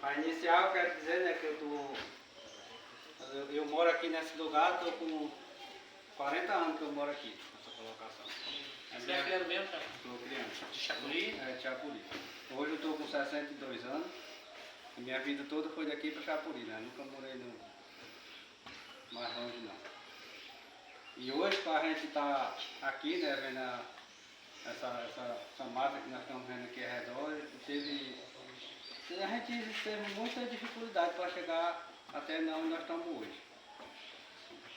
Para iniciar, eu quero dizer, né, que eu moro aqui nesse lugar, estou com 40 anos que eu moro aqui, nessa colocação. Você é criança mesmo, cara? Estou criança. De Chapuri? É, de Chapuri. Hoje eu estou com 62 anos. E minha vida toda foi daqui para Chapuri, né? Nunca morei mais longe, não. E hoje, para a gente estar aqui, né, vendo essa mata que nós estamos vendo aqui ao redor, a gente teve muita dificuldade para chegar até onde nós estamos hoje.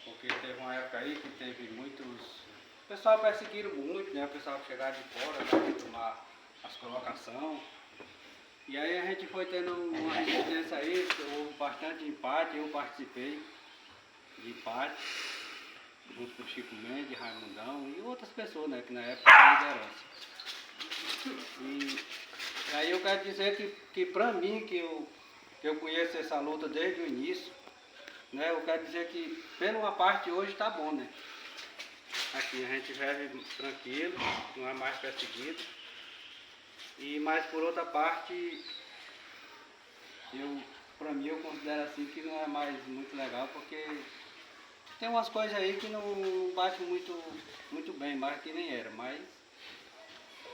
Porque teve uma época aí que teve muitos... O pessoal perseguiram muito, né? O pessoal chegaram de fora para tomar as colocações. E aí a gente foi tendo uma resistência aí, houve bastante empate, eu participei de empate, junto com o Chico Mendes, Raimundão e outras pessoas, né, que na época eram liderança. E aí eu quero dizer que para mim, que eu conheço essa luta desde o início, né, eu quero dizer que, pela uma parte, hoje está bom, né? Aqui a gente vive tranquilo, não é mais perseguido. Mas por outra parte, para mim eu considero assim que não é mais muito legal, porque tem umas coisas aí que não bate muito bem, mais que nem era, mas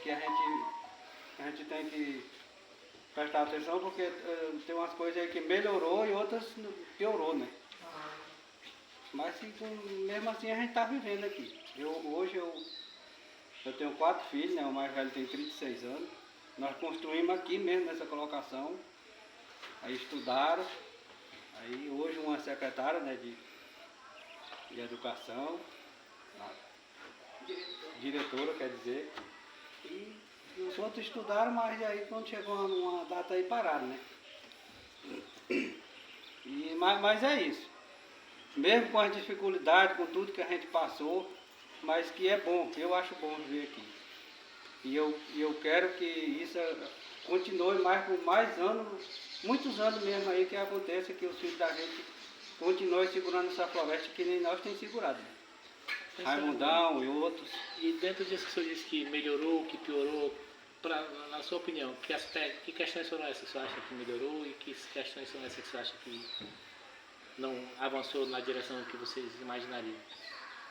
que a gente tem que prestar atenção, porque tem umas coisas aí que melhorou e outras piorou, né? Mas mesmo assim a gente está vivendo aqui. Hoje eu tenho 4 filhos, né? O mais velho tem 36 anos. Nós construímos aqui mesmo nessa colocação. Aí estudaram. Aí hoje uma secretária, né, de educação, diretora quer dizer. E os outros estudaram, mas aí quando chegou uma data aí pararam, né? Mas é isso. Mesmo com as dificuldades, com tudo que a gente passou, mas que é bom, eu acho bom viver aqui. E eu quero que isso continue mais por mais anos, muitos anos mesmo aí, que aconteça que os filhos da gente continuem segurando essa floresta que nem nós temos segurado. Raimundão e outros. E dentro disso que o senhor disse que melhorou, que piorou, na sua opinião, que questões foram essas que o senhor acha que melhorou e que questões são essas que o senhor acha que não avançou na direção que vocês imaginariam?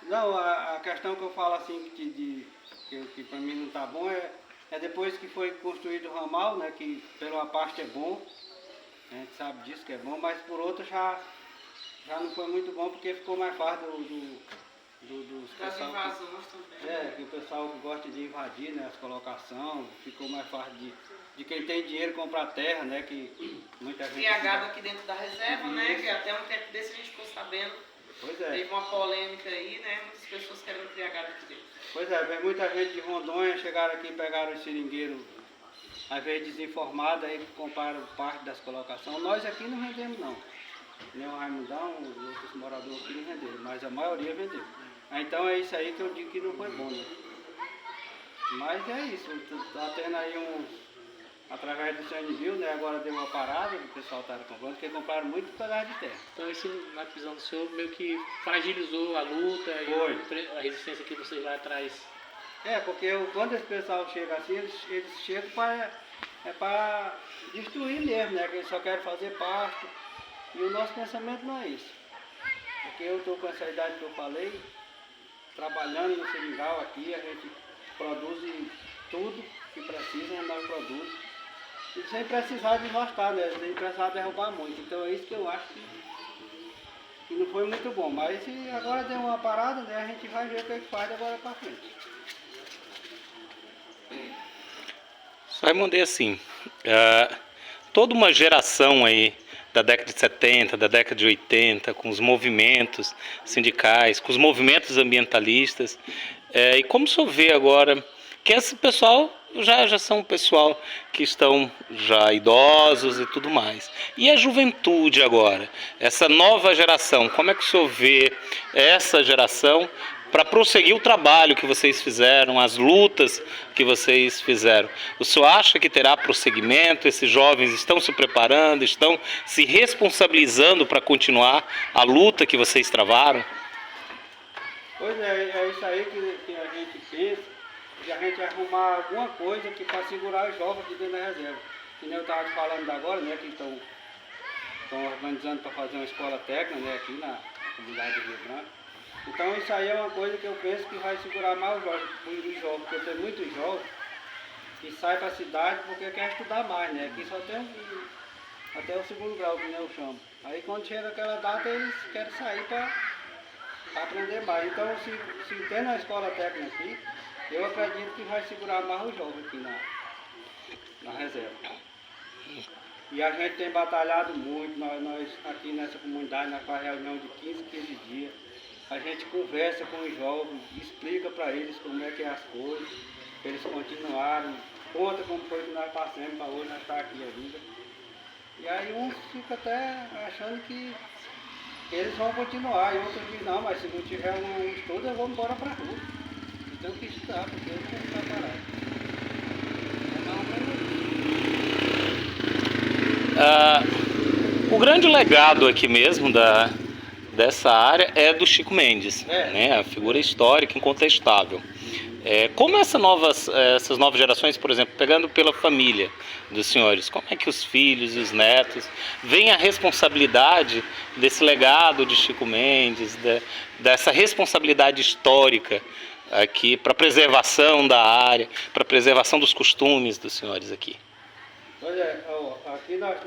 Não, a questão que eu falo assim, que para mim não está bom, é depois que foi construído o ramal, né, que pela parte é bom, a gente sabe disso que é bom, mas por outra já não foi muito bom, porque ficou mais fácil dos Das pessoal invasões também. que o pessoal que gosta de invadir, né, as colocações, ficou mais fácil de quem tem dinheiro comprar terra, né, que muita gente... Cria gado aqui dentro da reserva, né, que até um tempo desse a gente ficou sabendo. Pois é. Teve uma polêmica aí, né, muitas pessoas querendo criar gado aqui dentro. Pois é, vem muita gente de Rondônia, chegaram aqui, pegaram os seringueiros, às vezes desinformados, aí compraram parte das colocações. Nós aqui não vendemos não. Nem o Raimundão, os outros moradores aqui não venderam, mas a maioria vendeu. Então é isso aí que eu digo que não foi bom, né? Mas é isso, tá tendo aí através do CNBio, né? Agora deu uma parada, o pessoal estava comprando, porque compraram muito pedaço de terra. Então isso, na visão do senhor, meio que fragilizou a luta e a resistência que vocês lá atrás. Porque quando esse pessoal chega assim, eles chegam para destruir mesmo, né? Que eles só querem fazer pasto. E o nosso pensamento não é isso. Porque eu estou com essa idade que eu falei, trabalhando no seringal aqui, a gente produz tudo que precisa, nós produzimos. E sem precisar desvastar, né? Sem precisar derrubar muito. Então é isso que eu acho que não foi muito bom. Mas se agora deu uma parada, né? A gente vai ver o que faz agora para frente. Raimundo, é assim, toda uma geração aí da década de 70, da década de 80, com os movimentos sindicais, com os movimentos ambientalistas, e como o senhor vê agora que esse pessoal já são um pessoal que estão já idosos e tudo mais. E a juventude agora, essa nova geração, como é que o senhor vê essa geração para prosseguir o trabalho que vocês fizeram, as lutas que vocês fizeram? O senhor acha que terá prosseguimento? Esses jovens estão se preparando, estão se responsabilizando para continuar a luta que vocês travaram? Pois é isso aí que a gente pensa, de a gente arrumar alguma coisa que para segurar os jovens aqui dentro da reserva. que nem eu estava te falando agora, né, que estão organizando para fazer uma escola técnica, né, aqui na comunidade de Rio Branco. Então isso aí é uma coisa que eu penso que vai segurar mais os jovens, porque tem muitos jovens que saem para a cidade porque quer estudar mais, né? Aqui só tem até o segundo grau, que nem eu chamo. Aí quando chega aquela data eles querem sair para aprender mais. Então se tem na escola técnica aqui, eu acredito que vai segurar mais os jovens aqui na reserva. E a gente tem batalhado muito, nós aqui nessa comunidade, nós fazemos reunião de 15 dias. A gente conversa com os jovens, explica para eles como é que é as coisas, para eles continuarem, conta como foi que nós passamos para hoje nós estar aqui ainda. E aí uns ficam até achando que eles vão continuar, e outros dizem, não, mas se não tiver um estudo eu vou embora para a rua. Eu tenho que estudar, porque eu não vou ficar parado. O grande legado aqui mesmo dessa área é do Chico Mendes, né? A figura histórica incontestável. Como essas novas gerações, por exemplo, pegando pela família dos senhores, como é que os filhos e os netos veem a responsabilidade desse legado de Chico Mendes, dessa responsabilidade histórica aqui para a preservação da área, para a preservação dos costumes dos senhores aqui? Pois é, aqui nós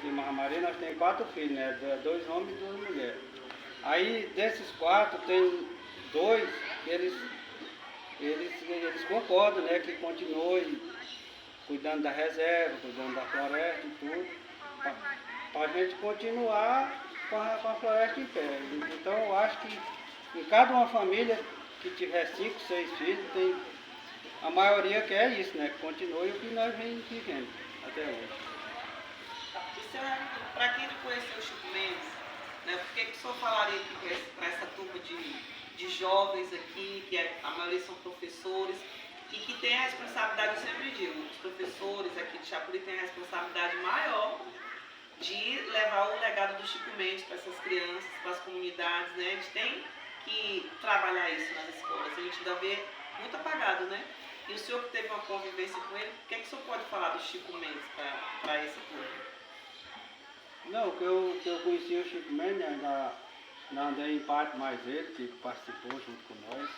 em Marramaria, nós temos 4 filhos, né? 2 homens e 2 mulheres. Aí desses 4 tem 2 que eles concordam, né? Que continuem cuidando da reserva, cuidando da floresta e tudo, para a gente continuar com a floresta em pé. Então eu acho que em cada uma família que tiver 5, 6 filhos, a maioria quer isso, né? Que continue o que nós vem vivendo até hoje. Para quem não conheceu o Chico Mendes, né, por que o senhor falaria para essa turma de jovens aqui, que a maioria são professores, e que tem a responsabilidade, eu sempre digo, os professores aqui de Chapuri têm a responsabilidade maior de levar o legado do Chico Mendes para essas crianças, para as comunidades, né? A gente tem que trabalhar isso nas escolas, a gente ainda vê muito apagado, né? E o senhor que teve uma convivência com ele, o que o senhor pode falar do Chico Mendes para essa turma? Não, que eu conheci o Chico Mendes, não andei em parte mais ele, que participou junto com nós.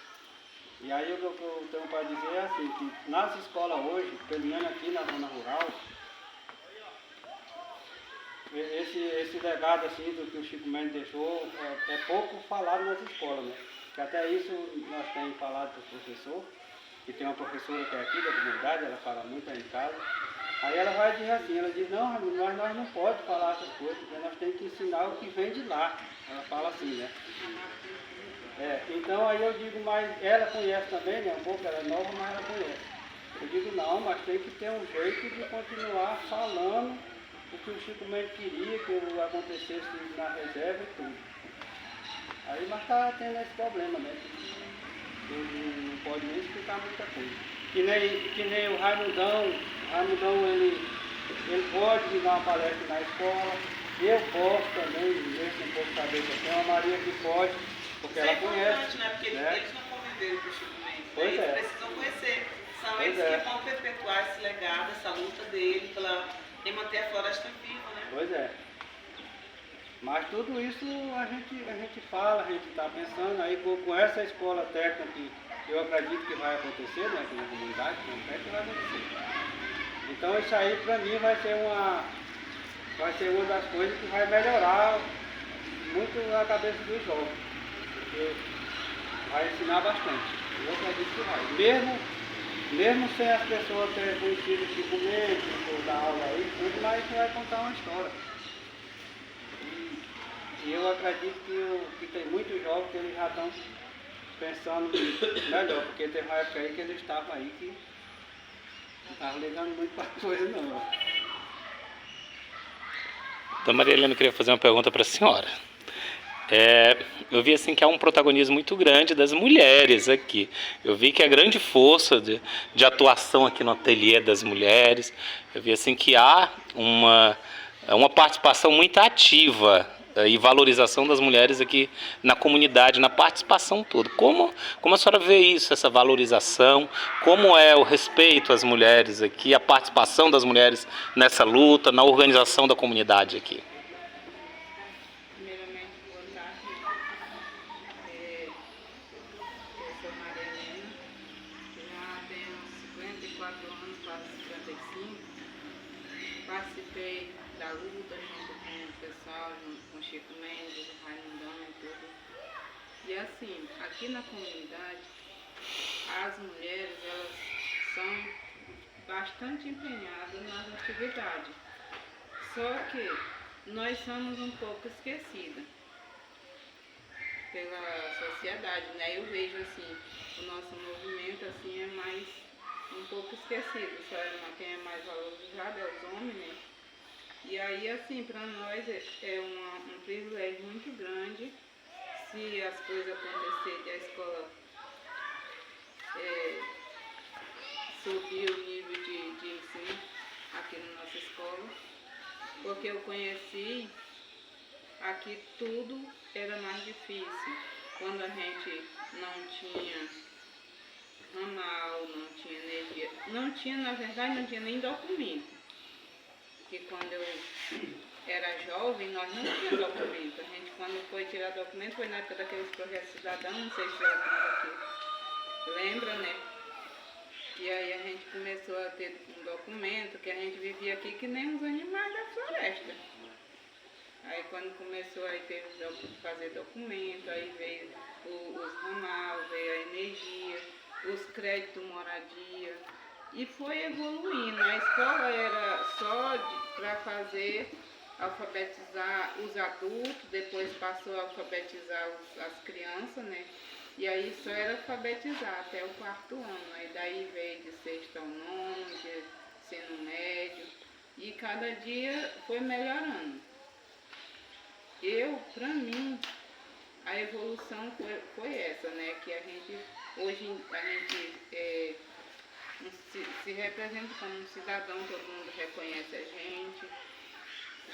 E aí o que eu tenho para dizer é assim, que nas escolas hoje, pelo menos aqui na zona rural, esse legado assim do que o Chico Mendes deixou é pouco falado nas escolas, né? Que até isso nós temos falado para o professor, que tem uma professora que é aqui da comunidade, ela fala muito aí em casa. Aí ela vai dizer assim, ela diz, não, nós não podemos falar essas coisas, porque nós temos que ensinar o que vem de lá. Ela fala assim, né? Então aí eu digo, mas ela conhece também, né? Um pouco, ela é nova, mas ela conhece. Eu digo, não, mas tem que ter um jeito de continuar falando o que o Chico Mendes queria que acontecesse na reserva e tudo. Aí nós está tendo esse problema, né? Ele não pode nem explicar muita coisa. Que nem o Raimundão, ele pode dar uma palestra na escola, eu posso também, gente não posso saber que tem uma Maria que pode, porque ela conhece. Né? Porque eles não conviveram com o Chico Mendes, Pois eles é. precisam conhecer. São Pois eles é. que vão perpetuar esse legado, essa luta dele em manter a floresta viva, né? Pois é. Mas tudo isso a gente fala, a gente está pensando aí com essa escola técnica que eu acredito que vai acontecer, né, aqui na comunidade, que vai acontecer. Então isso aí para mim vai ser uma das coisas que vai melhorar muito a cabeça dos jovens. Porque vai ensinar bastante. Eu acredito que vai. Mesmo sem as pessoas terem conhecido o Chico Mendes, ou dar aula aí, tudo, mas vai contar uma história. E eu acredito que tem muitos jovens que eles já estão pensando melhor, porque teve uma época aí que eles estavam aí que não estavam ligando muito para a coisa não. Então, Maria Helena, eu queria fazer uma pergunta para a senhora. Eu vi assim que há um protagonismo muito grande das mulheres aqui. Eu vi que a grande força de atuação aqui no ateliê das mulheres. Eu vi assim que há uma participação muito ativa e valorização das mulheres aqui na comunidade, na participação toda. Como a senhora vê isso, essa valorização? Como é o respeito às mulheres aqui, a participação das mulheres nessa luta, na organização da comunidade aqui? Primeiramente, boa tarde. Eu sou Maria Helena, já tenho 54 anos, quase 55. Participei da luta junto com o pessoal, junto com o Chico Mendes, o Raimundão e tudo. E assim, aqui na comunidade, as mulheres, elas são bastante empenhadas nas atividades. Só que nós somos um pouco esquecidas pela sociedade, né? Eu vejo assim, o nosso movimento assim é mais um pouco esquecido, só quem é mais valorizado é os homens, né? E aí assim, para nós é um privilégio muito grande se as coisas acontecerem, a escola subir o nível de ensino aqui na nossa escola, porque eu conheci aqui tudo era mais difícil. Quando a gente não tinha ramal, não tinha energia, na verdade não tinha nem documento. Porque quando eu era jovem, nós não tínhamos documento. A gente quando foi tirar documento foi na época daqueles projetos cidadãos, não sei se já aqui lembra, né? E aí a gente começou a ter um documento que a gente vivia aqui que nem os animais da floresta. Aí quando começou aí teve que fazer documento, aí veio os ramal, veio a energia, os créditos moradia e foi evoluindo. A escola era só para fazer alfabetizar os adultos, depois passou a alfabetizar as crianças, né? E aí só era alfabetizar até o 4º ano. Aí daí veio de 6º ao 9º, de ensino médio, e cada dia foi melhorando. Pra mim, a evolução foi essa, né? Que a gente, hoje a gente se representa como um cidadão, todo mundo reconhece a gente,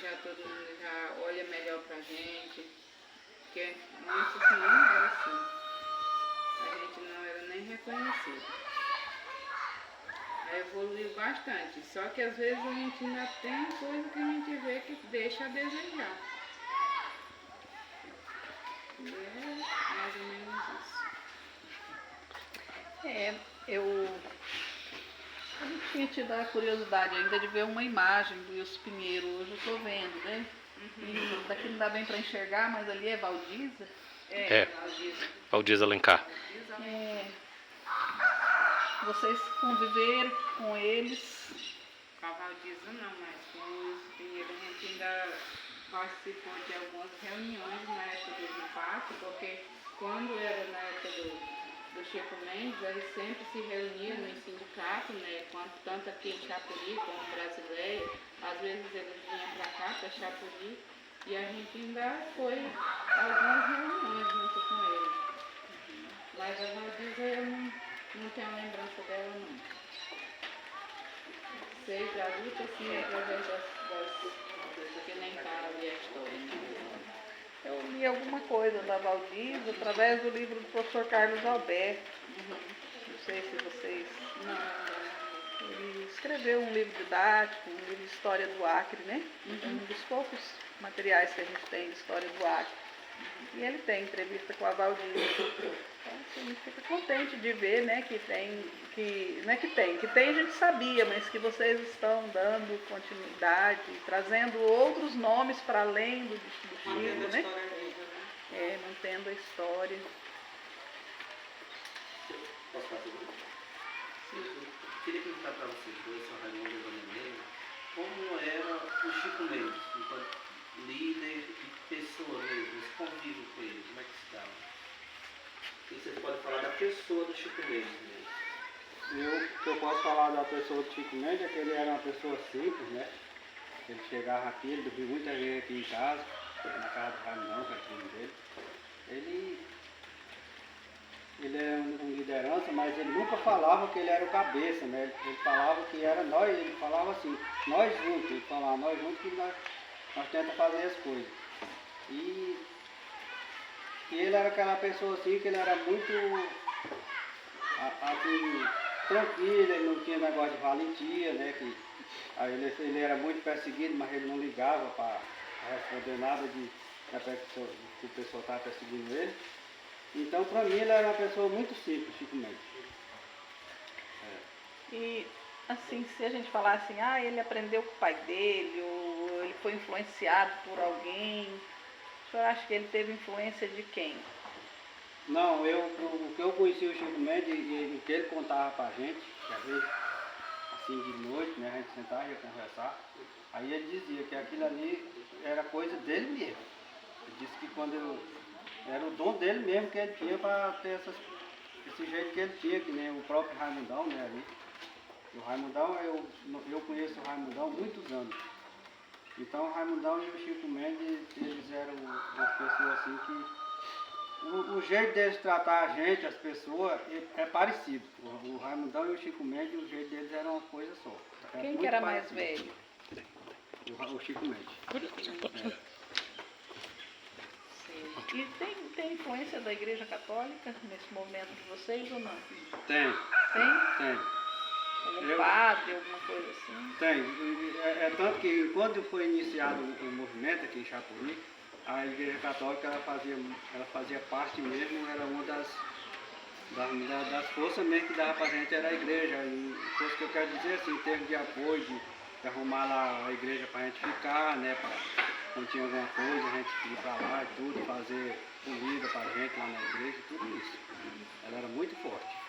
já todo mundo já olha melhor pra gente, porque antes não era assim, a gente não era nem reconhecido. Aí evoluiu bastante, só que às vezes a gente ainda tem coisa que a gente vê que deixa a desejar. E é mais ou menos isso. Eu tinha tido a curiosidade ainda de ver uma imagem do Wilson Pinheiro, hoje eu estou vendo, né? E daqui não dá bem para enxergar, mas ali é Valdiza. Valdiza Alencar. Vocês conviveram com eles? Com a Valdiza não, mas com o Wilson Pinheiro a gente ainda participou de algumas reuniões na época do impacto, porque quando era na época do Chico Mendes, eles sempre se reuniam no sindicato, né? Tanto aqui em Chapuri como em Brasileia, às vezes eles vinham para cá, para Chapuri, e a gente ainda foi a algumas reuniões junto com eles. Mas a Valdiza eu não tenho lembrança dela não. Sei da luta assim através porque nem tá ali a história. Né? Eu li alguma coisa da Valdiza através do livro do professor Carlos Alberto. Não sei se vocês... Ele escreveu um livro didático, um livro de história do Acre, né? É um dos poucos materiais que a gente tem de história do Acre. E ele tem entrevista com a Valdiza. Então, a gente fica contente de ver, né, que tem, a gente sabia, mas que vocês estão dando continuidade, trazendo outros nomes para além do Chico, né? Mantendo a história. Posso fazer isso? Eu queria perguntar para vocês dois, Sr. Raimundo e Dona Helena, como era o Chico Mendes, enquanto líder e pessoa mesmo, esse convívio com ele, como é que se dava? O que vocês podem falar da pessoa do Chico Mendes mesmo? O que eu posso falar da pessoa do Chico Mendes é que ele era uma pessoa simples, né? Ele chegava aqui, ele dormia muitas vezes aqui em casa, na casa do Ramão, que é filho dele. Ele era um liderança, mas ele nunca falava que ele era o cabeça, né? Ele falava que era nós, ele falava assim, nós juntos, ele falava nós juntos que nós tentamos fazer as coisas. E ele era aquela pessoa assim, que ele era muito assim, tranquilo, ele não tinha negócio de valentia, né? Aí ele era muito perseguido, mas ele não ligava para responder nada que o pessoal estava perseguindo ele. Então, para mim, ele era uma pessoa muito simples, Chico Mendes. E, assim, se a gente falar assim, ele aprendeu com o pai dele, ou ele foi influenciado por alguém, o senhor acha que ele teve influência de quem? Não, o que eu conheci o Chico Mendes e o que ele contava pra gente, que às vezes, assim de noite, né, a gente sentava e ia conversar, aí ele dizia que aquilo ali era coisa dele mesmo. Ele disse que era o dom dele mesmo que ele tinha para ter esse jeito que ele tinha, que nem o próprio Raimundão, né, ali. O Raimundão, eu conheço o Raimundão há muitos anos. Então o Raimundão e o Chico Mendes, eles eram umas pessoas assim que o jeito deles tratar a gente, as pessoas, é parecido. O Raimundão e o Chico Mendes, o jeito deles era uma coisa só. Quem muito que era parecido. mais velho? O Chico Mendes. E tem influência da Igreja Católica nesse movimento de vocês ou não? Tem, Tem? tem. Algum padre, alguma coisa assim? Tem. É tanto que quando foi iniciado o movimento aqui em Chapuri, a Igreja Católica ela fazia parte mesmo, era uma das forças mesmo que dava pra gente, era a igreja. E coisa que eu quero dizer assim, em termos de apoio, de arrumar lá a igreja pra gente ficar, né? Quando tinha alguma coisa, a gente ir pra lá e tudo, fazer comida pra gente lá na igreja, tudo isso. Ela era muito forte.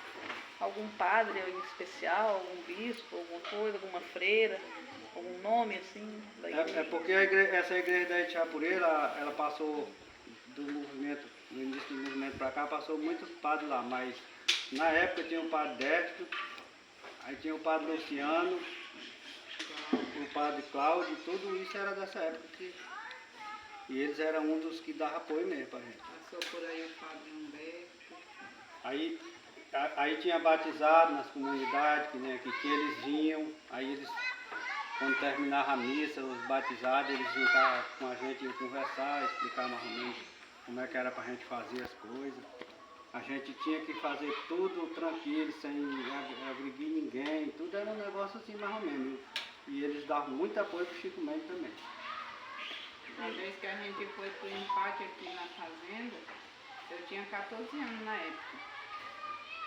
Algum padre em especial, algum bispo, alguma coisa, alguma freira, algum nome assim da igreja? É porque essa igreja da Itchapuri, ela passou do movimento, no início do movimento para cá, passou muitos padres lá, mas na época tinha o padre Décio, aí tinha o padre Luciano, o padre Cláudio, tudo isso era dessa época e eles eram um dos que davam apoio mesmo pra gente. Passou por aí o padre Humberto. Aí tinha batizado nas comunidades, que eles vinham, aí eles, quando terminava a missa, os batizados, eles juntavam com a gente, iam conversar, explicar mais ou menos como é que era pra gente fazer as coisas. A gente tinha que fazer tudo tranquilo, sem agredir ninguém, tudo era um negócio assim mais ou menos. E eles davam muito apoio pro Chico Mendes também. Uma vez que a gente foi pro empate aqui na fazenda, eu tinha 14 anos na época.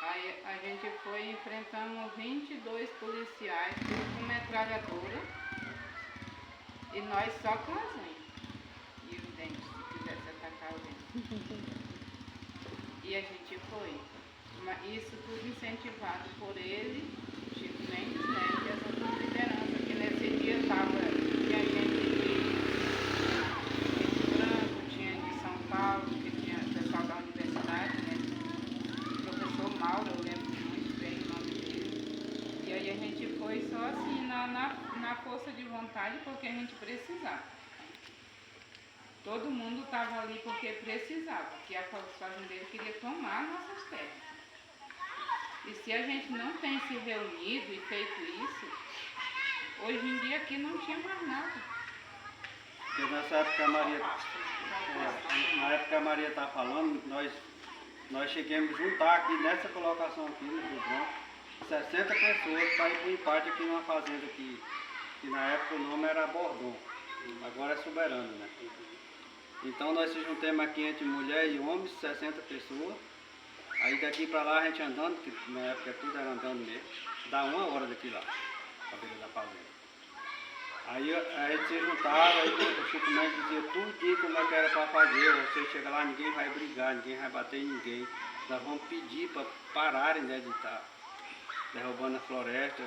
Aí a gente foi e enfrentamos 22 policiais, tudo com metralhadora, e nós só com as unhas. E os dentes, se quisesse atacar o dente. E a gente foi. Isso tudo incentivado por ele, Chico Mendes, né, e as outras lideranças, que nesse dia tinha gente de Rio Branco, tinha de São Paulo, que tinha pessoal da universidade, né, o professor Mauro, eu lembro muito bem o nome dele. E aí a gente foi só assim, na força de vontade, porque a gente precisava. Todo mundo estava ali porque precisava, porque os fazendeiros queriam tomar nossas terras. E se a gente não tem se reunido e feito isso, hoje em dia aqui não tinha mais nada. Porque nessa época a Maria está falando, nós chegamos a juntar aqui nessa colocação aqui no Rio Branco, 60 pessoas para ir para o empate aqui numa fazenda que na época o nome era Bordon, agora é Soberano, né? Então nós se juntamos aqui entre mulher e homens, 60 pessoas. Aí daqui para lá a gente andando, que na época tudo era andando mesmo, dá 1 hora daqui lá, a beira da fazenda. Aí a gente se juntava, aí o Chico Mendes dizia tudo como é que era para fazer, você chega lá, ninguém vai brigar, ninguém vai bater em ninguém. Nós vamos pedir para pararem, né, de estar derrubando a floresta,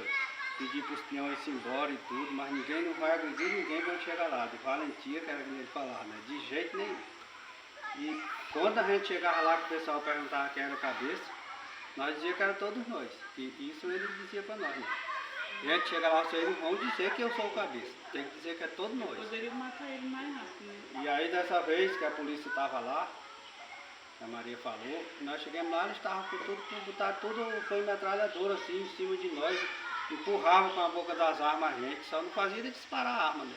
pedir para os peões ir embora e tudo, mas ninguém não vai agredir ninguém quando chega lá, de valentia, que era que ele falava, né, de jeito nenhum. E quando a gente chegava lá, que o pessoal perguntava quem era a cabeça, nós dizíamos que era todos nós. E isso ele dizia para nós, né? E a gente chega lá, vocês não vão dizer que eu sou o cabeça, tem que dizer que é todos nós. Poderia matar ele mais rápido, né? E aí dessa vez que a polícia estava lá, a Maria falou, nós chegamos lá, eles estavam com tudo, botaram tudo, foi metralhadora assim em cima de nós, empurravam com a boca das armas a gente, só não fazia de disparar a arma, né?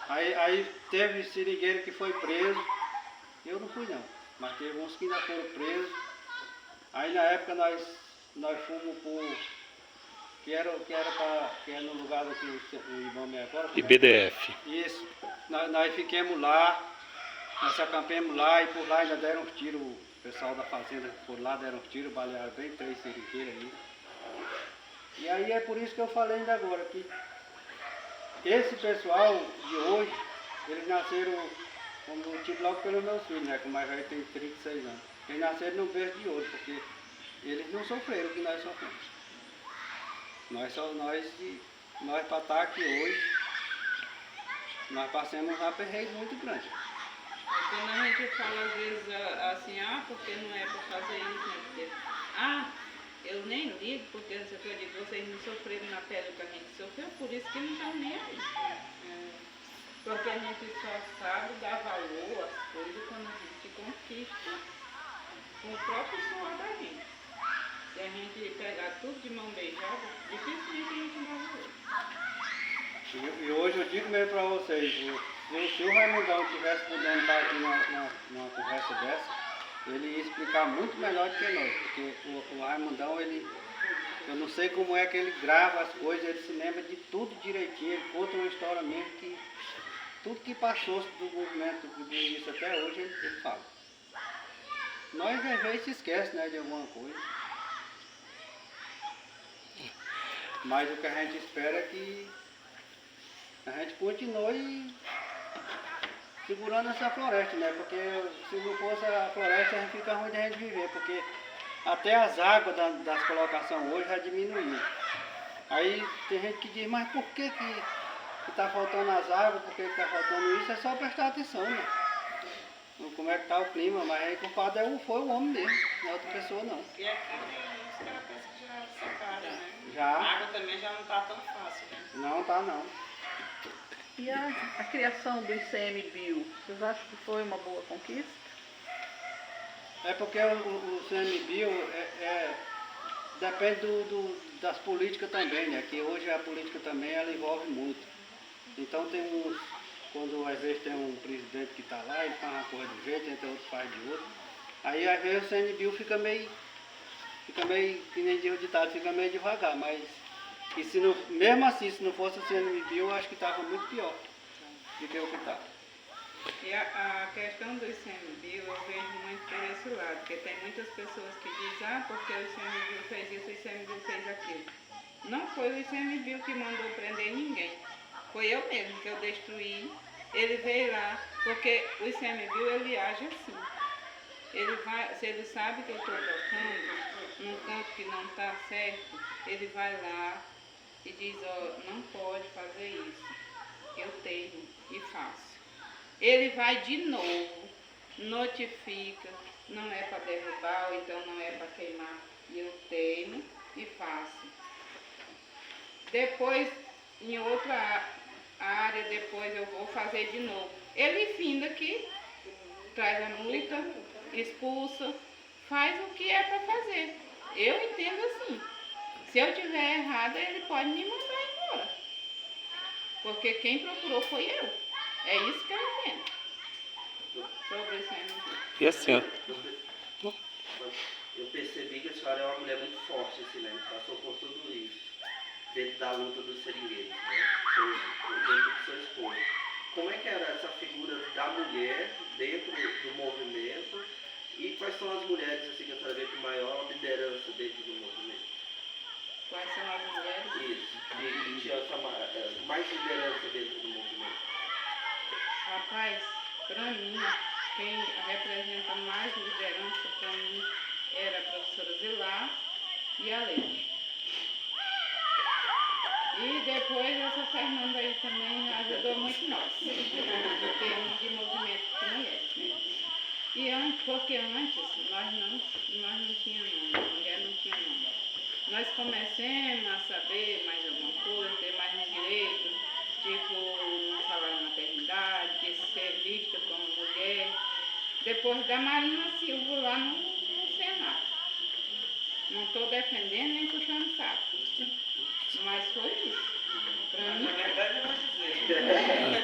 Aí teve seringueiro que foi preso, eu não fui não, mas teve uns que ainda foram presos. Aí na época nós fomos por. Que era no lugar do que o irmão me agora. IBDF. Isso. Nós ficamos lá, nós se acampemos lá e por lá ainda deram uns tiros, o pessoal da fazenda por lá deram uns tiros, balearam bem 3 seringueiros aí. E aí é por isso que eu falei ainda agora, que esse pessoal de hoje, eles nasceram, como eu tive logo pelos meus filhos, né? Que o mais velho tem 36 anos. Eles nasceram no berço de ouro, porque eles não sofreram o que nós sofremos. Nós para estar aqui hoje, nós passamos um aperreio muito grande. Quando a gente fala às vezes assim, porque não é para fazer isso, né? Porque, eu nem ligo, porque não sei o que eu digo, vocês não sofreram na pele o que a gente sofreu, por isso que não estão nem aí. Porque a gente só sabe dar valor às coisas quando a gente conquista com o próprio suor da gente. Se a gente pegar tudo de mão beijada, dificilmente a gente dá valor. E hoje eu digo mesmo para vocês, se o Raimundão tivesse podendo estar aqui numa conversa dessa, ele ia explicar muito melhor do que nós, porque o Raimundão, eu não sei como é que ele grava as coisas, ele se lembra de tudo direitinho, ele conta uma história mesmo que tudo que passou do movimento do início até hoje ele fala. Nós às vezes se esquece, né, de alguma coisa. Mas o que a gente espera é que a gente continue segurando essa floresta, né? Porque se não fosse a floresta, a gente fica ruim de a gente viver, porque até as águas das colocações hoje já diminuiu. Aí tem gente que diz, mas por que está faltando as águas, por que está faltando isso? É só prestar atenção, né? Como é que está o clima, mas aí o culpado foi o homem mesmo, não é outra pessoa não. E aqui tem uns carapés que já separam, né? Já. A água também já não está tão fácil, né? Não tá não. E a criação do ICMBio, vocês acham que foi uma boa conquista? É porque o CMBio depende das políticas também, né? Que hoje a política também ela envolve muito. Então quando às vezes tem um presidente que está lá, ele faz uma coisa de um jeito, então outro faz de outro. Aí às vezes o CMBio fica meio, que nem diz o ditado, fica meio devagar, mas e mesmo assim, se não fosse o CMBio, eu acho que estava muito pior do que o que está. E a questão do ICMBio eu vejo muito por esse lado, porque tem muitas pessoas que dizem, porque o ICMBio fez isso, o ICMBio fez aquilo. Não foi o ICMBio que mandou prender ninguém. Foi eu mesmo que eu destruí. Ele veio lá, porque o ICMBio ele age assim. Se ele sabe que eu estou tocando num canto que não está certo, ele vai lá e diz, não pode fazer isso. Eu tenho e faço. Ele vai de novo, notifica, não é para derrubar, ou então não é para queimar. E eu tenho e faço. Depois, em outra área, depois eu vou fazer de novo. Ele finda aqui, traz a multa, expulsa, faz o que é para fazer. Eu entendo assim. Se eu tiver errada, ele pode me mandar embora. Porque quem procurou foi eu. É isso que eu entendo. Sobre isso aí. E assim, Eu percebi que a senhora é uma mulher muito forte, assim, né? Passou por tudo isso. Dentro da luta dos seringueiros, né? Dentro do seu esposo. Como é que era essa figura da mulher dentro do movimento? E quais são as mulheres, assim, que a senhora vê com maior liderança dentro do movimento? Quais são as mulheres? Isso, que tinha mais liderança dentro do movimento. Rapaz, para mim, quem representa mais liderança para mim era a professora Zilar e a Leite. E depois essa Fernanda aí também ajudou muito nós, em termos de movimento de mulheres. Né? E porque antes nós não tínhamos nome, a mulher não tinha nome. Nós começamos a saber mais alguma coisa, ter mais um direito, tipo, não falar na maternidade, de ser vista como mulher. Depois da Marina Silva lá no Senado. Não estou defendendo nem puxando saco. Mas foi isso. Pra mim, Na verdade, eu vou dizer.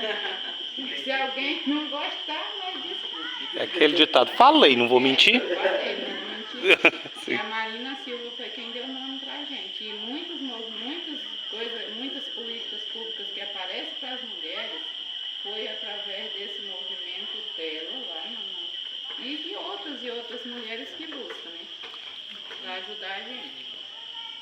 Se alguém não gostar, mas desculpe. É aquele ditado, falei, não vou mentir. Falei, não mentir. E Sim. a Marina Silva foi quem deu o nome pra gente. E muitas políticas públicas que aparecem para as mulheres foi através desse movimento dela lá e de outras mulheres que buscam, né? Para ajudar a gente.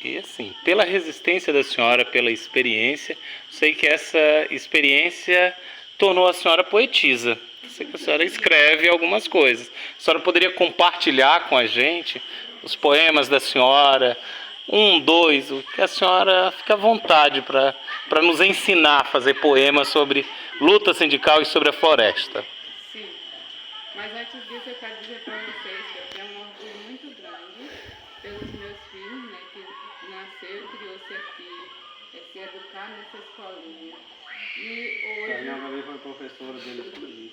E assim, pela resistência da senhora, pela experiência, sei que essa experiência tornou a senhora poetisa. Sei que a senhora escreve algumas coisas. A senhora poderia compartilhar com a gente os poemas da senhora, um, dois, o que a senhora fica à vontade para nos ensinar a fazer poemas sobre luta sindical e sobre a floresta. Sim. Mas antes disso eu quero dizer para vocês que eu tenho um orgulho muito grande pelos meus filhos, né, que nasceu e criou-se aqui, se educar nessa escolinha. E A minha mãe foi professora deles tudo.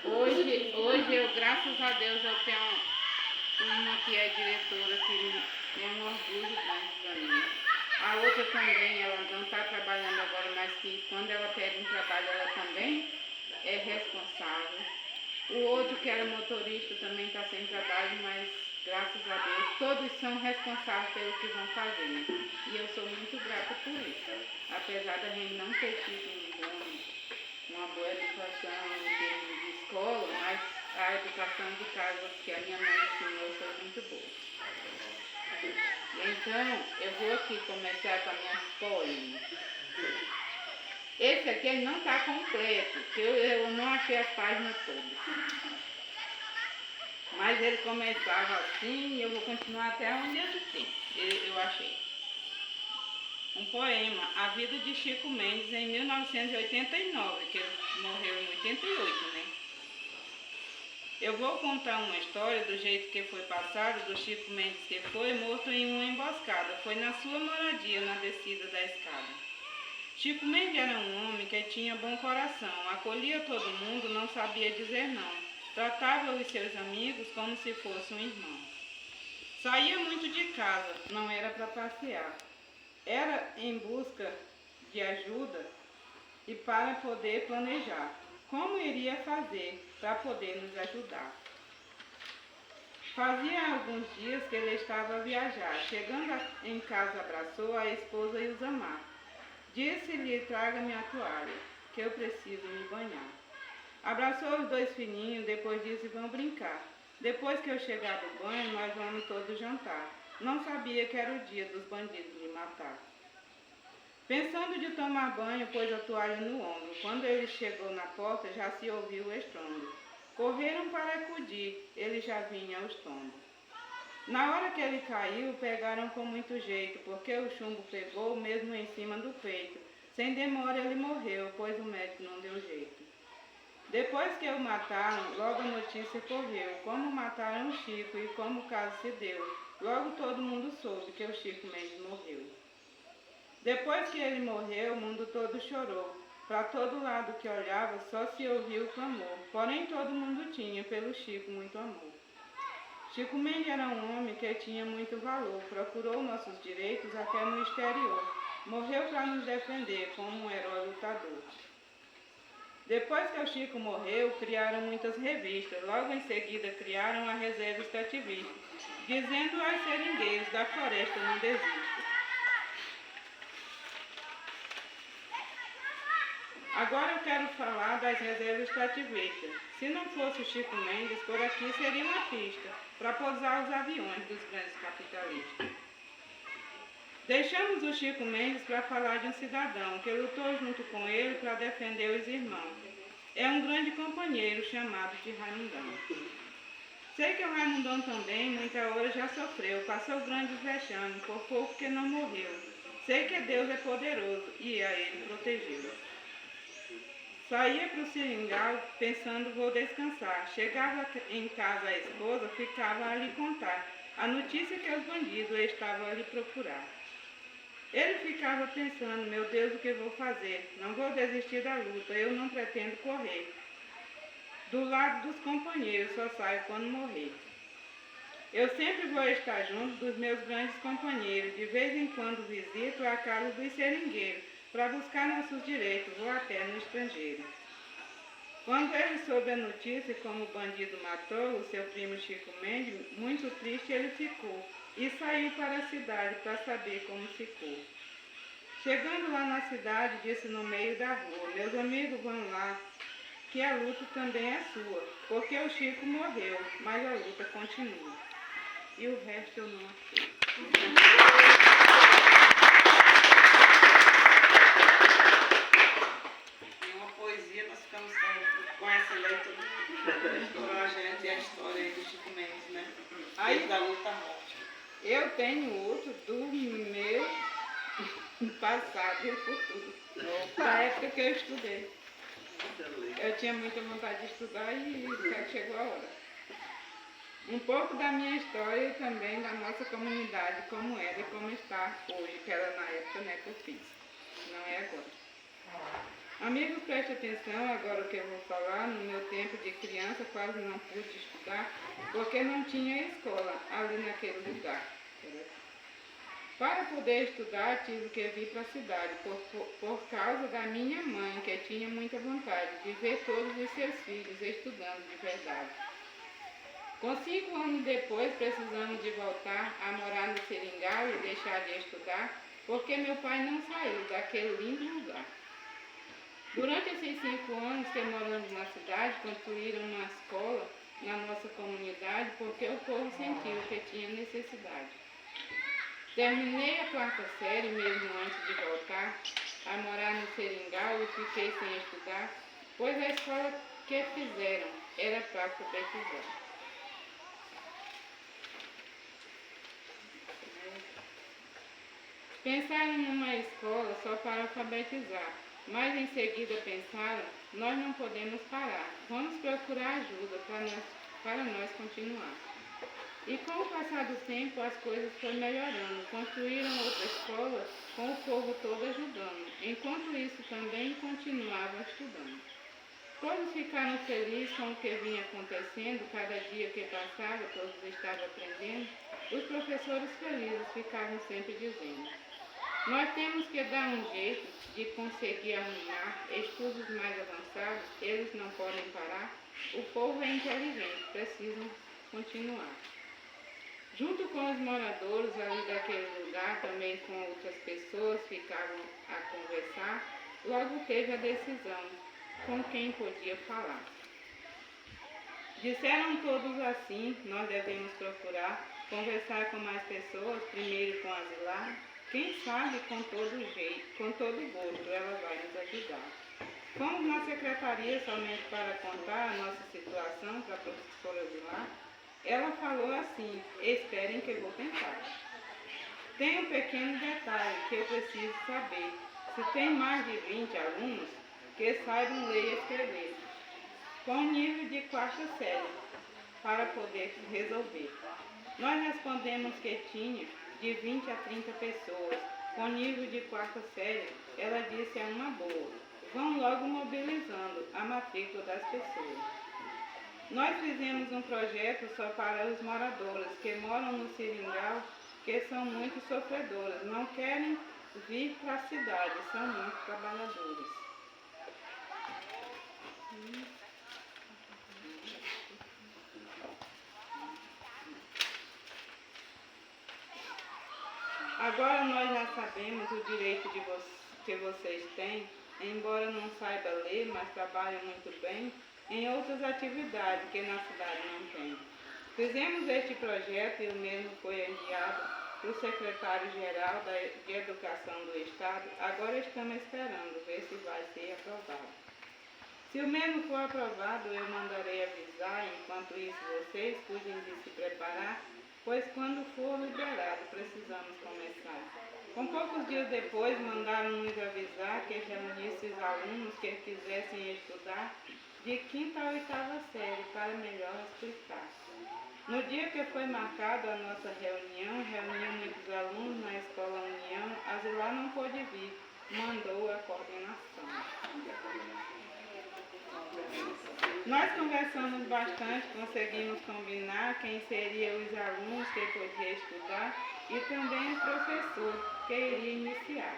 hoje eu, graças a Deus, eu tenho uma que é diretora que é um orgulho grande para mim. A outra também, ela não está trabalhando agora, mas que quando ela pede um trabalho, ela também é responsável. O outro que era motorista também está sem trabalho, mas graças a Deus todos são responsáveis pelo que vão fazer. E eu sou muito grata por isso. Apesar da gente não ter tido uma boa educação em termos de escola, mas a educação de casa que a minha mãe ensinou foi muito boa. Então, eu vou aqui começar com as minhas poemas. Esse aqui ele não está completo, porque eu não achei as páginas todas. Mas ele começava assim e eu vou continuar até onde eu achei. Um poema, A Vida de Chico Mendes, em 1989, que ele morreu em 88, né? Eu vou contar uma história do jeito que foi passado, do Chico Mendes que foi morto em uma emboscada. Foi na sua moradia, na descida da escada. Chico Mendes era um homem que tinha bom coração, acolhia todo mundo, não sabia dizer não. Tratava os seus amigos como se fosse um irmão. Saía muito de casa, não era para passear. Era em busca de ajuda e para poder planejar. Como iria fazer para poder nos ajudar? Fazia alguns dias que ele estava a viajar. Chegando em casa, abraçou a esposa e os amar. Disse-lhe, traga-me a toalha, que eu preciso me banhar. Abraçou os dois filhinhos, depois disse, vão brincar. Depois que eu chegar do banho, nós vamos todos jantar. Não sabia que era o dia dos bandidos me matar. Pensando de tomar banho, pôs a toalha no ombro. Quando ele chegou na porta, já se ouviu o estrondo. Correram para acudir, ele já vinha aos tombos. Na hora que ele caiu, pegaram com muito jeito, porque o chumbo pegou mesmo em cima do peito. Sem demora ele morreu, pois o médico não deu jeito. Depois que o mataram, logo a notícia correu, como mataram o Chico e como o caso se deu. Logo todo mundo soube que o Chico Mendes morreu. Depois que ele morreu, o mundo todo chorou. Para todo lado que olhava, só se ouvia o clamor. Porém, todo mundo tinha pelo Chico muito amor. Chico Mendes era um homem que tinha muito valor. Procurou nossos direitos até no exterior. Morreu para nos defender como um herói lutador. Depois que o Chico morreu, criaram muitas revistas. Logo em seguida, criaram a Reserva Extrativista, dizendo aos seringueiros da floresta não desista. Agora eu quero falar das reservas extrativistas. Se não fosse o Chico Mendes, por aqui seria uma pista para pousar os aviões dos grandes capitalistas. Deixamos o Chico Mendes para falar de um cidadão que lutou junto com ele para defender os irmãos. É um grande companheiro chamado de Raimundão. Sei que o Raimundão também, muita hora já sofreu, passou grandes vexames, por pouco que não morreu. Sei que Deus é poderoso e a ele protegeu. Saía para o seringal pensando vou descansar. Chegava em casa a esposa, ficava a lhe contar a notícia que os bandidos estavam a lhe procurar. Ele ficava pensando, meu Deus, o que vou fazer? Não vou desistir da luta, eu não pretendo correr. Do lado dos companheiros, só saio quando morrer. Eu sempre vou estar junto dos meus grandes companheiros. De vez em quando visito a casa dos seringueiros para buscar nossos direitos, vou até no estrangeiro. Quando ele soube a notícia como o bandido matou o seu primo Chico Mendes, muito triste ele ficou e saiu para a cidade para saber como ficou. Chegando lá na cidade, disse no meio da rua: meus amigos vão lá, que a luta também é sua, porque o Chico morreu, mas a luta continua. E o resto eu não sei. Em uma poesia nós ficamos conhecendo aí todo o projeto e a história aí do Chico Mendes, né? Aí da luta à morte. Eu tenho outro do meu passado e futuro, da época que eu estudei. Eu tinha muita vontade de estudar e chegou a hora. Um pouco da minha história e também da nossa comunidade, como era e como está hoje, que era na época, né, que eu fiz. Não é agora. Amigos, preste atenção agora o que eu vou falar. No meu tempo de criança quase não pude estudar, porque não tinha escola ali naquele lugar. Para poder estudar, tive que vir para a cidade, por causa da minha mãe, que tinha muita vontade de ver todos os seus filhos estudando de verdade. Com 5 anos depois, precisamos de voltar a morar no Seringal e deixar de estudar, porque meu pai não saiu daquele lindo lugar. Durante esses 5 anos que moramos na cidade, construíram uma escola na nossa comunidade, porque o povo sentiu que tinha necessidade. Terminei a 4ª série mesmo antes de voltar a morar no Seringal e fiquei sem estudar, pois a escola que fizeram era para alfabetizar. Pensaram numa escola só para alfabetizar, mas em seguida pensaram, nós não podemos parar, vamos procurar ajuda para nós continuar. E com o passar do tempo as coisas foram melhorando, construíram outra escola com o povo todo ajudando, enquanto isso também continuavam estudando. Todos ficaram felizes com o que vinha acontecendo, cada dia que passava todos estavam aprendendo, os professores felizes ficavam sempre dizendo: nós temos que dar um jeito de conseguir arrumar estudos mais avançados, eles não podem parar, o povo é inteligente, precisam continuar. Junto com os moradores ali daquele lugar, também com outras pessoas, ficavam a conversar, logo teve a decisão com quem podia falar. Disseram todos assim, nós devemos procurar conversar com mais pessoas, primeiro com a Zilar, quem sabe com todo gosto ela vai nos ajudar. Fomos na secretaria somente para contar a nossa situação para a professora Zilar. Ela falou assim: esperem que eu vou tentar. Tem um pequeno detalhe que eu preciso saber. Se tem mais de 20 alunos, que saibam ler e escrever, com nível de 4ª série, para poder resolver. Nós respondemos que tinha de 20 a 30 pessoas, com nível de 4ª série. Ela disse: é uma boa. Vão logo mobilizando a matrícula das pessoas. Nós fizemos um projeto só para os moradores que moram no Seringal, que são muito sofredores, não querem vir para a cidade, são muito trabalhadores. Agora nós já sabemos o direito que vocês têm, embora não saiba ler, mas trabalham muito bem em outras atividades que na cidade não tem. Fizemos este projeto e o mesmo foi enviado para o secretário-geral de Educação do Estado. Agora estamos esperando ver se vai ser aprovado. Se o mesmo for aprovado, eu mandarei avisar. Enquanto isso, vocês cuidem de se preparar, pois quando for liberado, precisamos começar. Com poucos dias depois, mandaram nos avisar que reunisse os alunos que quisessem estudar de 5ª a 8ª série, para melhor explicar. No dia que foi marcada a nossa reunião, reuniu muitos alunos na Escola União. A Zilar não pôde vir, mandou a coordenação. Nós conversamos bastante, conseguimos combinar quem seriam os alunos que podiam estudar e também o professor que iria iniciar.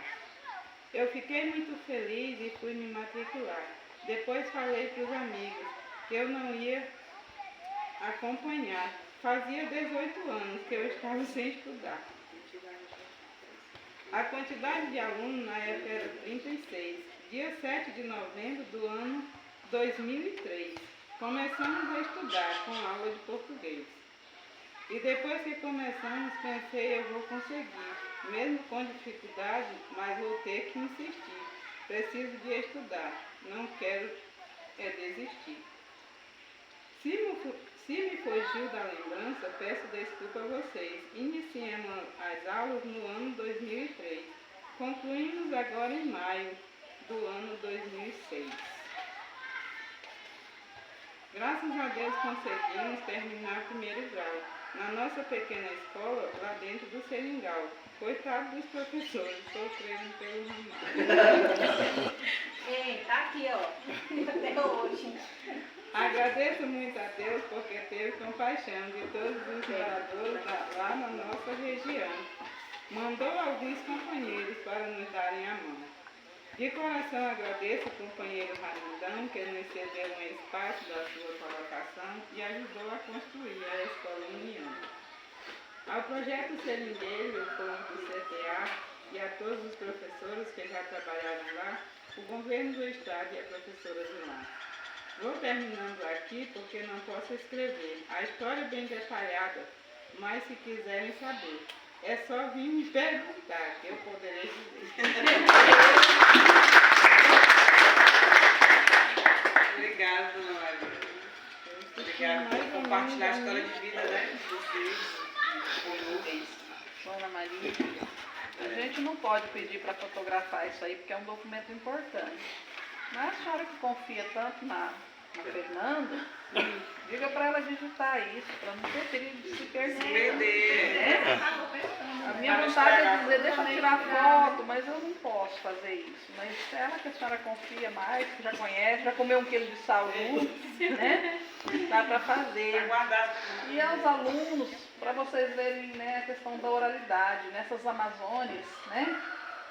Eu fiquei muito feliz e fui me matricular. Depois falei para os amigos que eu não ia acompanhar. Fazia 18 anos que eu estava sem estudar. A quantidade de alunos na época era 36. Dia 7 de novembro do ano 2003, começamos a estudar com aula de português. E depois que começamos, pensei, eu vou conseguir. Mesmo com dificuldade, mas vou ter que insistir. Preciso de estudar, não quero desistir. Se me fugiu da lembrança, peço desculpa a vocês. Iniciamos as aulas no ano 2003. Concluímos agora em maio do ano 2006. Graças a Deus conseguimos terminar o primeiro grau, na nossa pequena escola, lá dentro do Seringal. Coitado dos professores, sofreram pelo ramal. Ei, tá aqui, ó, até hoje. Agradeço muito a Deus porque teve compaixão de todos os moradores lá na nossa região. Mandou alguns companheiros para nos darem a mão. De coração agradeço ao companheiro Raimundão que nos cedeu um espaço da sua colocação e ajudou a construir a Escola União. Ao projeto Seringueiro, o povo do CTA e a todos os professores que já trabalharam lá, o governo do estado e a professora Zilmar. Vou terminando aqui porque não posso escrever. A história é bem detalhada, mas se quiserem saber, é só vir me perguntar que eu poderei dizer. Obrigada, dona Maria. Obrigada por compartilhar a história de vida, né, de vocês, conosco. Dona Maria, a gente não pode pedir para fotografar isso aí, porque é um documento importante. Mas a senhora que confia tanto na Fernanda, diga para ela digitar isso, para não ter perigo de se perder. Né? A minha vontade é dizer, deixa eu tirar foto, mas eu não posso fazer isso. Mas ela que a senhora confia mais, que já conhece, já comeu 1 quilo de sal junto, né? Dá para fazer. E aos alunos, para vocês verem, né, a questão da oralidade, nessas Amazônias, né?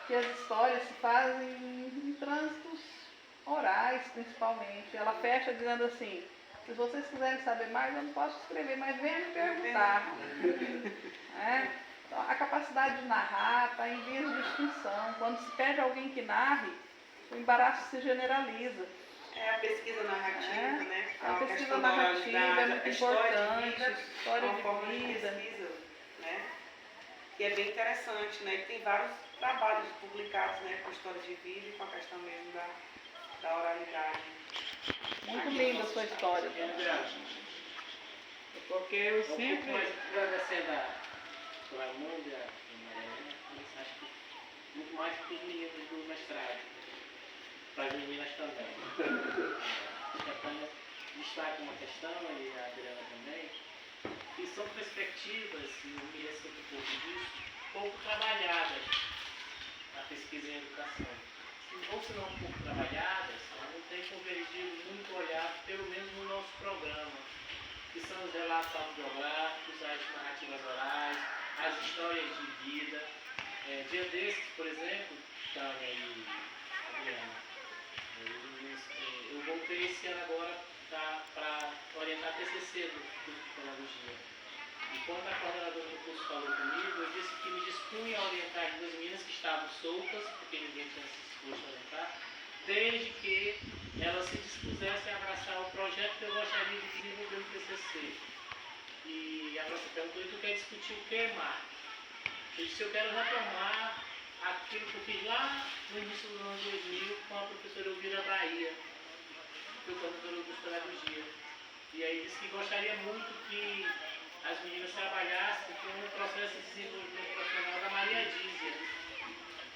Que as histórias se fazem em trânsitos orais, principalmente. Ela fecha dizendo assim, se vocês quiserem saber mais, eu não posso escrever, mas venha me perguntar. É? Então, a capacidade de narrar está em vias de extinção. Quando se pede alguém que narre, o embaraço se generaliza. É a pesquisa narrativa, né? A pesquisa narrativa é muito importante, história de vida. Pesquisa, né? E é bem interessante, né? E tem vários trabalhos publicados, né, com a história de vida e com a questão mesmo da oralidade. Muito linda a sua história. Porque eu sempre... agradecendo a Raimundo e a Maria, acho que muito mais para os meninos do mestrado, para as meninas também. A Tânia destaca uma questão, e a Adriana também, que são perspectivas, e eu me ressalto um pouco disso, pouco trabalhadas na pesquisa em educação. Ou se não um pouco trabalhadas, não tem convergido muito olhar, pelo menos no nosso programa, que são os relatos autobiográficos, as narrativas orais, as histórias de vida. Dia desses, por exemplo, Tânia e Adriana, eu voltei esse ano agora para orientar TCC do curso de Pedagogia. E quando a coordenadora do curso falou comigo, eu disse que me dispunha a orientar 2 meninas que estavam soltas, porque ninguém tinha se disposto a orientar, desde que elas se dispusessem a abraçar o projeto que eu gostaria de desenvolver no TCC. E a professora perguntou, e tu quer discutir o que, Marcos? Eu disse, eu quero retomar aquilo que eu fiz lá no início do ano 2000 com a professora Elvira Bahia, que foi coordenadora do curso de Pedagogia. E aí disse que gostaria muito que as meninas trabalhassem com o processo de desenvolvimento profissional da Maria Dízia,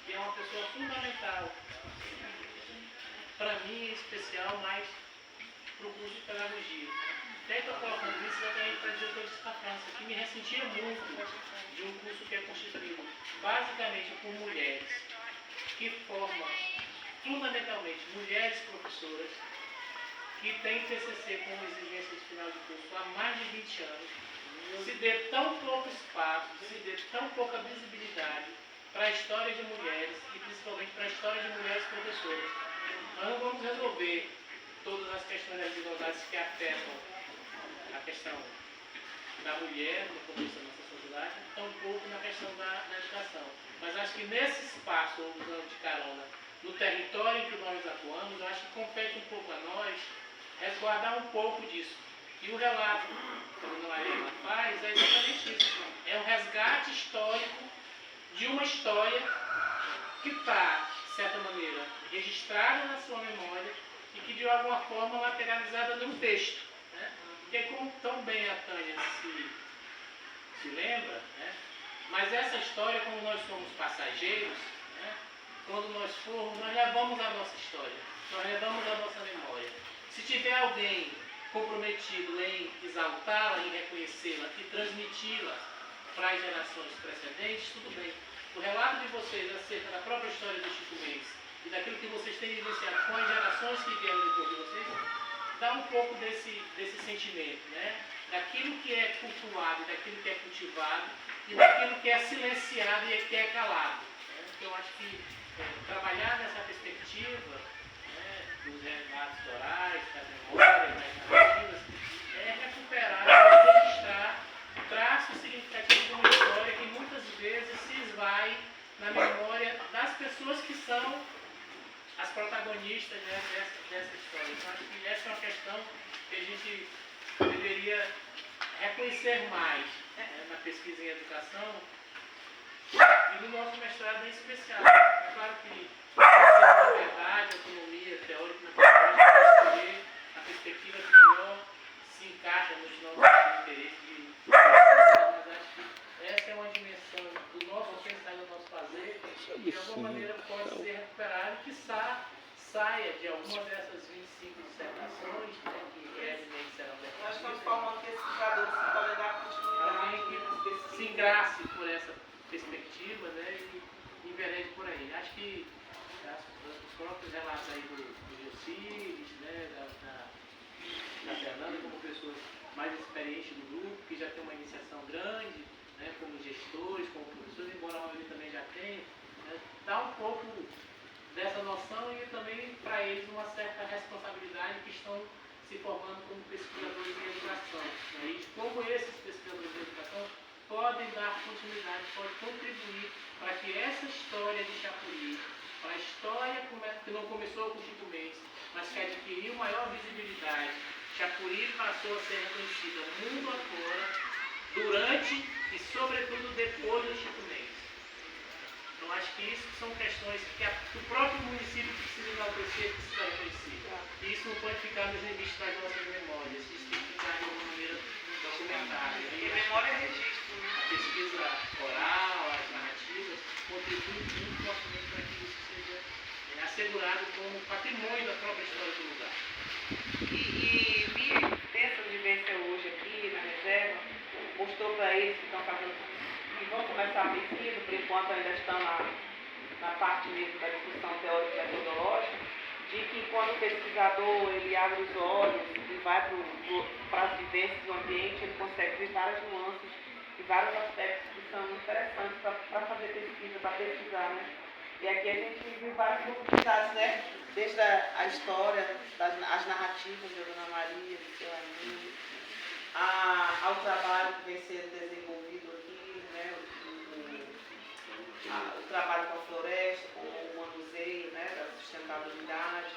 que é uma pessoa fundamental, para mim em especial, mas para o curso de Pedagogia. Até estou colocando isso exatamente para dizer o que eu disse na França, que me ressentia muito de um curso que é constituído basicamente por mulheres, que formam fundamentalmente mulheres professoras, que têm TCC com exigência de final de curso há mais de 20 anos, se dê tão pouco espaço, se dê tão pouca visibilidade para a história de mulheres e principalmente para a história de mulheres professoras. Nós não vamos resolver questões das desigualdades que afetam a questão da mulher no começo da nossa sociedade, tampouco na questão da educação. Mas acho que nesse espaço, usando de carona, no território em que nós atuamos, eu acho que compete um pouco a nós resguardar um pouco disso. E o relato que a Dona Maria faz é exatamente isso. É um resgate histórico de uma história que está, de certa maneira, registrada na sua memória e que, de alguma forma, materializada num texto. Né? Porque, como tão bem a Tânia se lembra, né? Mas essa história, como nós somos passageiros, né? Quando nós formos, nós levamos a nossa história, nós levamos a nossa memória. Se tiver alguém comprometido em exaltá-la, em reconhecê-la e transmiti-la para as gerações precedentes, tudo bem. O relato de vocês acerca da própria história do Chico Mendes e daquilo que vocês têm vivenciado com as gerações que vieram depois de vocês, dá um pouco desse sentimento, né? Daquilo que é cultuado, daquilo que é cultivado e daquilo que é silenciado e que é calado. Né? Então, eu acho que trabalhar nessa perspectiva, né, dos relatos orais, das memórias, das narrativas, é recuperar, é registrar traços significativos de uma história que muitas vezes se esvai na memória das pessoas que são as protagonistas, né, dessa história. Então, acho que essa é uma questão que a gente deveria reconhecer mais, né, na pesquisa em educação e no nosso mestrado em especial. É claro que tem liberdade, autonomia teórica na pesquisa para escolher a perspectiva que melhor se encaixa nos nossos interesses mas acho que essa é uma dimensão do nosso pensar e do nosso fazer que de alguma maneira pode ser recuperada e que saia de alguma dessas 25 dissertações, né, que brevemente serão Nós estamos formando pesquisadores que podem dar continuidade. alguém que se engrace por essa perspectiva, né, e enverede por aí. Acho que os próprios relatos aí do Gilcides, né, da Fernanda, como pessoas mais experientes do grupo, que já tem uma iniciação grande, né, como gestores, como professores, embora a maioria também já tenha, né, dá um pouco dessa noção e também para eles uma certa responsabilidade que estão se formando como pesquisadores em educação. Né, e como esses pesquisadores de educação podem dar continuidade, podem contribuir para que essa história de Chapuri, a história que não começou com Chico Mendes, mas que adquiriu maior visibilidade, Chapuri passou a ser reconhecida mundo afora, durante e sobretudo depois do Chico Mendes. Então acho que isso são questões que o próprio município precisa enaltecer, precisa reconhecer. E isso não pode ficar nos limites das nossas memórias, isso tem que ficar de uma maneira documentada. E memória é registro, né? A pesquisa oral, as narrativas, contribuem muito fortemente para que isso seja assegurado como patrimônio da própria história do lugar. E essa vivência hoje aqui na reserva mostrou para eles que estão fazendo, que vão começar a pesquisa, por enquanto ainda estão na parte mesmo da discussão teórica e metodológica, de que quando o pesquisador ele abre os olhos e vai para as vivências do ambiente, ele consegue ver várias nuances e vários aspectos que são interessantes para fazer pesquisa, para pesquisar, né? E aqui a gente viu várias possibilidades, né? Desde a história, as narrativas da Dona Maria, do seu amigo, ao trabalho que vem sendo desenvolvido aqui, né? O trabalho com a floresta, com o manuseio, né? Da sustentabilidade.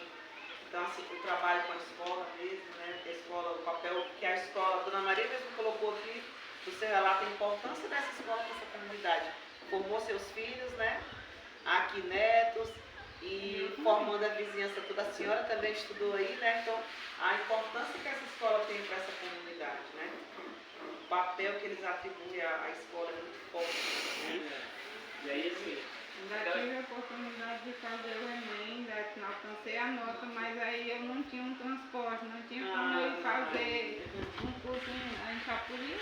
Então, assim, o trabalho com a escola mesmo, né? A escola, o papel que a escola, a Dona Maria mesmo colocou aqui, no seu relato, a importância dessa escola para essa comunidade. Formou seus filhos, né? Aqui netos, e formando a vizinhança toda. A senhora também estudou aí, né? Então, a importância que essa escola tem para essa comunidade, né? O papel que eles atribuem à escola é muito forte. E aí, assim, Já tive a oportunidade de fazer o Enem, não alcancei a nota, mas aí eu não tinha um transporte, não tinha como eu fazer um curso em Chapuri.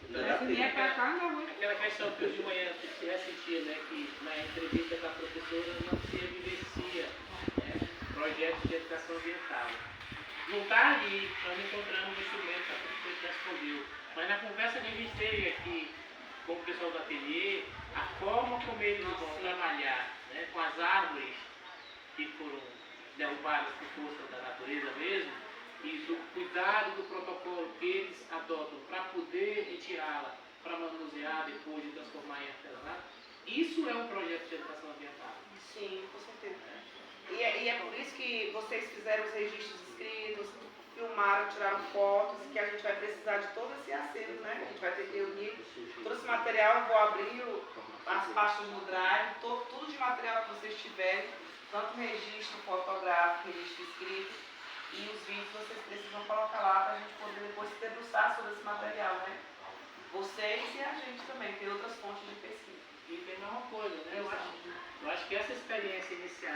Se vier para cá, não vou. aquela questão que hoje de manhã se ressentia, né, que na entrevista com a professora não se evidencia, né, projetos de educação ambiental. Não está ali, nós encontramos um instrumento que a professora respondeu. Mas na conversa que a gente teve aqui com o pessoal do ateliê, a forma como eles vão trabalhar, né, com as árvores que foram derrubadas por força da natureza mesmo, isso é um projeto de educação ambiental. Sim, com certeza. E é por isso que vocês fizeram os registros escritos, filmaram, tiraram fotos, que a gente vai precisar de todo esse acervo, né? A gente vai ter que reunir todo esse material, eu vou abrir as pastas no Drive, tudo de material que vocês tiverem, tanto registro fotográfico, registro escrito, e os vídeos vocês precisam colocar lá para a gente poder depois se debruçar sobre esse material, né? Vocês e a gente também, ter outras fontes de pesquisa. E tem a mesma coisa, né? Eu acho que essa experiência inicial